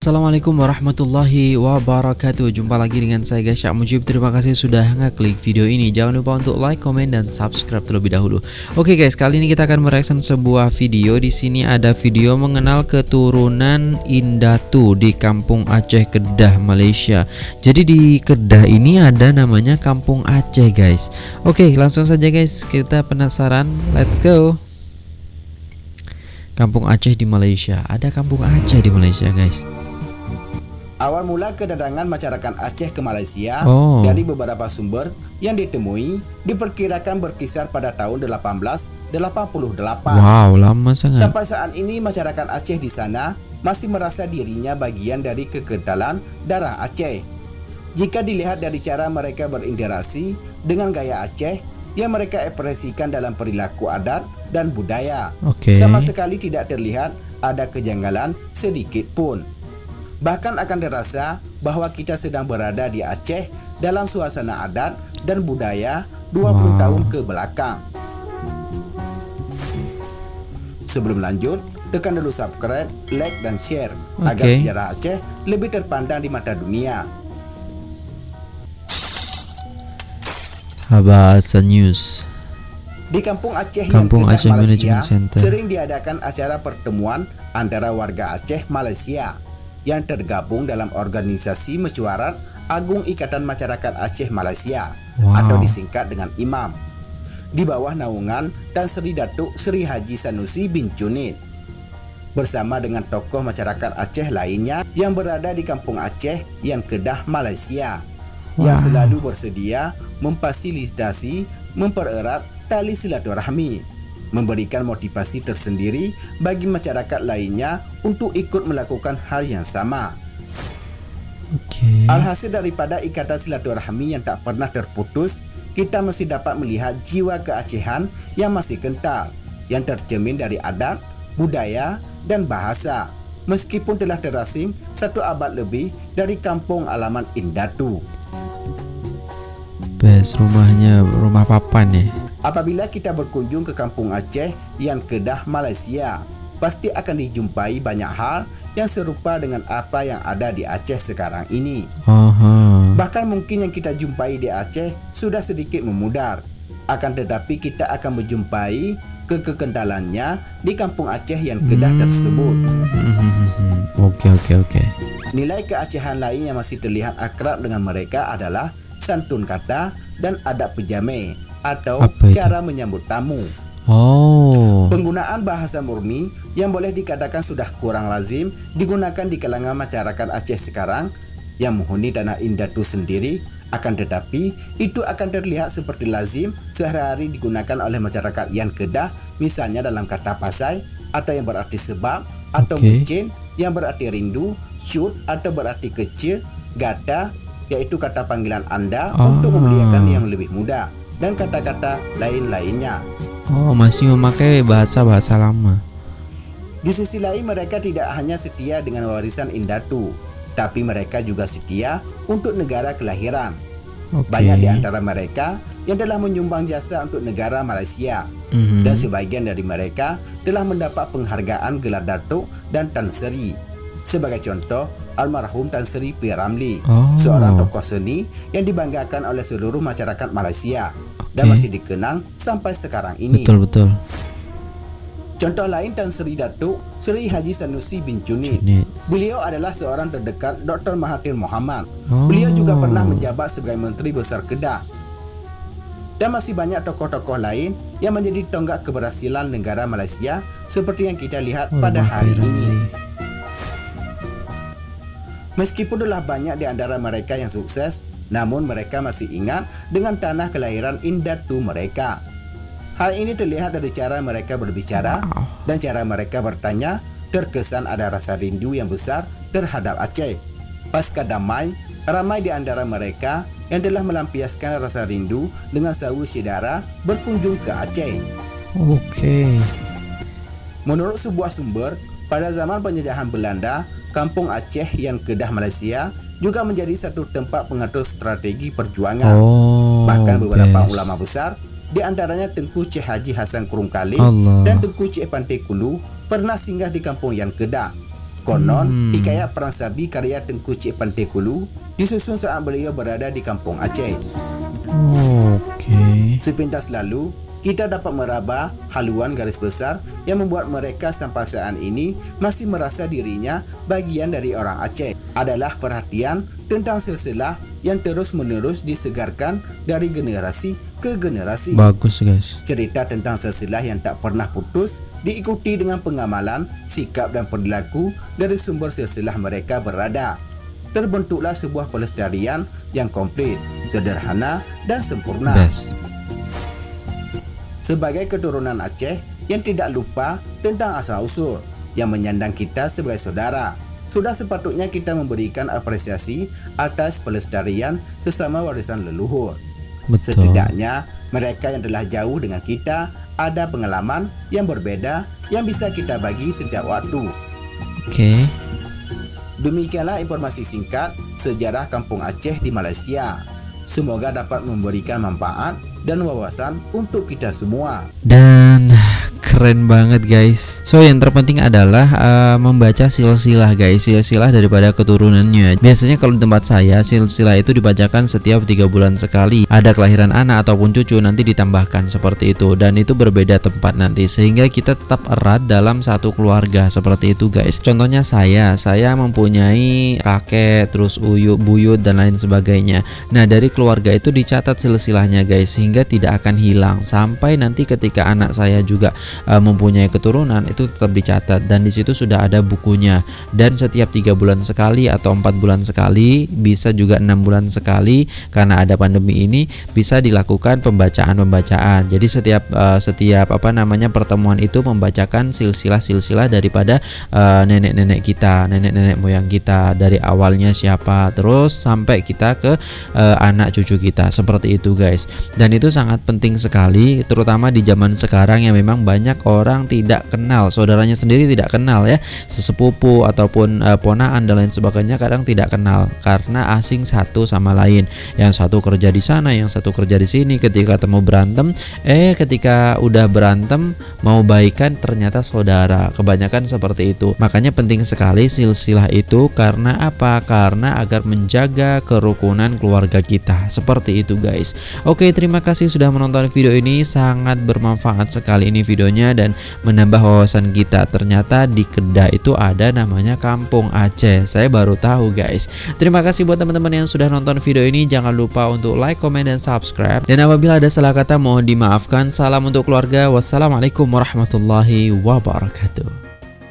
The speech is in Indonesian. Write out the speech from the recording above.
Assalamualaikum warahmatullahi wabarakatuh. Jumpa lagi dengan saya guys, Syak Mujib. Terima kasih sudah ngeklik video ini. Jangan lupa untuk like, komen, dan subscribe terlebih dahulu. Oke guys, kali ini kita akan mereaction sebuah video. Di sini ada video mengenal keturunan Indatu di Kampung Aceh, Kedah, Malaysia. Jadi di Kedah ini ada namanya Kampung Aceh guys. Oke, langsung saja guys, kita penasaran. Let's go. Kampung Aceh di Malaysia. Ada Kampung Aceh di Malaysia guys. Awal mula kedatangan masyarakat Aceh ke Malaysia dari beberapa sumber yang ditemui diperkirakan berkisar pada tahun 1888. Wow, lama sangat. Sampai saat ini masyarakat Aceh di sana masih merasa dirinya bagian dari kekentalan darah Aceh. Jika dilihat dari cara mereka berinteraksi dengan gaya Aceh yang mereka ekspresikan dalam perilaku adat dan budaya, sama sekali tidak terlihat ada kejanggalan sedikit pun. Bahkan akan terasa bahwa kita sedang berada di Aceh dalam suasana adat dan budaya 20 tahun ke belakang. Sebelum lanjut, tekan dulu subscribe, like, dan share agar sejarah Aceh lebih terpandang di mata dunia. Bahasa News. Di Kampung Aceh Kampung yang Aceh Kedah, Malaysia, Center sering diadakan acara pertemuan antara warga Aceh Malaysia yang tergabung dalam organisasi mesyuarat Agung Ikatan Masyarakat Aceh Malaysia atau disingkat dengan IMAM, di bawah naungan Tan Sri Datuk Sri Haji Sanusi bin Junid, bersama dengan tokoh masyarakat Aceh lainnya yang berada di Kampung Aceh yang Kedah, Malaysia, yang selalu bersedia memfasilitasi, mempererat tali silaturahmi, memberikan motivasi tersendiri bagi masyarakat lainnya untuk ikut melakukan hal yang sama. Alhasil daripada ikatan silaturahmi yang tak pernah terputus, kita masih dapat melihat jiwa keacehan yang masih kental, yang tercermin dari adat, budaya, dan bahasa, meskipun telah terasing 1 abad lebih dari kampung alaman Indatu. Rumahnya rumah papan ya. Apabila kita berkunjung ke Kampung Aceh yang Kedah, Malaysia, pasti akan dijumpai banyak hal yang serupa dengan apa yang ada di Aceh sekarang ini. Bahkan mungkin yang kita jumpai di Aceh sudah sedikit memudar. Akan tetapi kita akan menjumpai kekentalannya di Kampung Aceh yang Kedah tersebut. Oke. Nilai keacehan lain yang masih terlihat akrab dengan mereka adalah santun kata dan adab pejame atau cara menyambut tamu. Penggunaan bahasa murni yang boleh dikatakan sudah kurang lazim digunakan di kalangan masyarakat Aceh sekarang yang menghuni tanah Indatu sendiri. Akan tetapi itu akan terlihat seperti lazim sehari-hari digunakan oleh masyarakat yang Kedah, misalnya dalam kata pasai atau yang berarti sebab, atau micin yang berarti rindu, syut atau berarti kecil, gata yaitu kata panggilan anda untuk memuliakan yang lebih muda, dan kata-kata lain-lainnya. Masih memakai bahasa-bahasa lama. Di sisi lain, mereka tidak hanya setia dengan warisan Indatu, tapi mereka juga setia untuk negara kelahiran. Banyak di antara mereka yang telah menyumbang jasa untuk negara Malaysia, dan sebagian dari mereka telah mendapat penghargaan gelar Datuk dan Tan Sri. Sebagai contoh, almarhum Tan Sri P. Ramlee, seorang tokoh seni yang dibanggakan oleh seluruh masyarakat Malaysia dan masih dikenang sampai sekarang ini. Betul. Contoh lain, Tan Sri Datuk Sri Haji Sanusi bin Junid. Beliau adalah seorang terdekat Dr. Mahathir Mohamad. Beliau juga pernah menjabat sebagai Menteri Besar Kedah. Dan masih banyak tokoh-tokoh lain yang menjadi tonggak keberhasilan negara Malaysia seperti yang kita lihat pada hari ini. Meskipun telah banyak di antara mereka yang sukses, namun mereka masih ingat dengan tanah kelahiran Indatu mereka. Hal ini terlihat dari cara mereka berbicara dan cara mereka bertanya. Terkesan ada rasa rindu yang besar terhadap Aceh. Pasca damai, ramai di antara mereka yang telah melampiaskan rasa rindu dengan sawu saudara berkunjung ke Aceh. Menurut sebuah sumber, pada zaman penjajahan Belanda, Kampung Aceh yang Kedah, Malaysia juga menjadi satu tempat pengatur strategi perjuangan. Bahkan beberapa ulama besar, di antaranya Tengku Cik Haji Hasan Kurung Khalid dan Tengku Cik Pantai Kulu, pernah singgah di kampung yang Kedah. Konon, hikayat Perang Sabi karya Tengku Cik Pantai-Kulu disusun saat beliau berada di kampung Aceh. Sepintas lalu, kita dapat meraba haluan garis besar yang membuat mereka sampai saat ini masih merasa dirinya bagian dari orang Aceh. Adalah perhatian tentang silsilah yang terus-menerus disegarkan dari generasi ke generasi. Bagus guys. Cerita tentang silsilah yang tak pernah putus diikuti dengan pengamalan, sikap dan perilaku dari sumber silsilah mereka berada. Terbentuklah sebuah pelestarian yang komplit, sederhana dan sempurna. Sebagai keturunan Aceh yang tidak lupa tentang asal-usul yang menyandang kita sebagai saudara, sudah sepatutnya kita memberikan apresiasi atas pelestarian sesama warisan leluhur. Setidaknya mereka yang telah jauh dengan kita ada pengalaman yang berbeda yang bisa kita bagi setiap waktu. Demikianlah informasi singkat sejarah kampung Aceh di Malaysia. Semoga dapat memberikan manfaat dan wawasan untuk kita semua. Dan keren banget guys. So yang terpenting adalah membaca silsilah guys, silsilah daripada keturunannya. Biasanya kalau di tempat saya silsilah itu dibacakan setiap 3 bulan sekali. Ada kelahiran anak ataupun cucu nanti ditambahkan seperti itu, dan itu berbeda tempat nanti sehingga kita tetap erat dalam satu keluarga seperti itu guys. Contohnya saya mempunyai kakek, terus buyut dan lain sebagainya. Nah dari keluarga itu dicatat silsilahnya guys, sehingga tidak akan hilang sampai nanti ketika anak saya juga mempunyai keturunan itu tetap dicatat, dan di situ sudah ada bukunya. Dan setiap 3 bulan sekali atau 4 bulan sekali, bisa juga 6 bulan sekali karena ada pandemi ini, bisa dilakukan pembacaan. Jadi setiap pertemuan itu membacakan silsilah daripada nenek-nenek kita, nenek-nenek moyang kita, dari awalnya siapa terus sampai kita ke anak cucu kita, seperti itu guys. Dan itu sangat penting sekali, terutama di zaman sekarang yang memang banyak orang tidak kenal, saudaranya sendiri tidak kenal ya, sesepupu ataupun ponaan dan lain sebagainya kadang tidak kenal karena asing satu sama lain. Yang satu kerja di sana, yang satu kerja di sini, ketika ketemu berantem, ketika udah berantem mau baikan ternyata saudara. Kebanyakan seperti itu. Makanya penting sekali silsilah itu, karena apa? Karena agar menjaga kerukunan keluarga kita. Seperti itu guys. Oke, terima kasih sudah menonton video ini, sangat bermanfaat sekali ini videonya dan menambah wawasan kita. Ternyata di Kedah itu ada namanya Kampung Aceh. Saya baru tahu guys. Terima kasih buat teman-teman yang sudah nonton video ini. Jangan lupa untuk like, comment, dan subscribe. Dan apabila ada salah kata mohon dimaafkan. Salam untuk keluarga. Wassalamualaikum warahmatullahi wabarakatuh.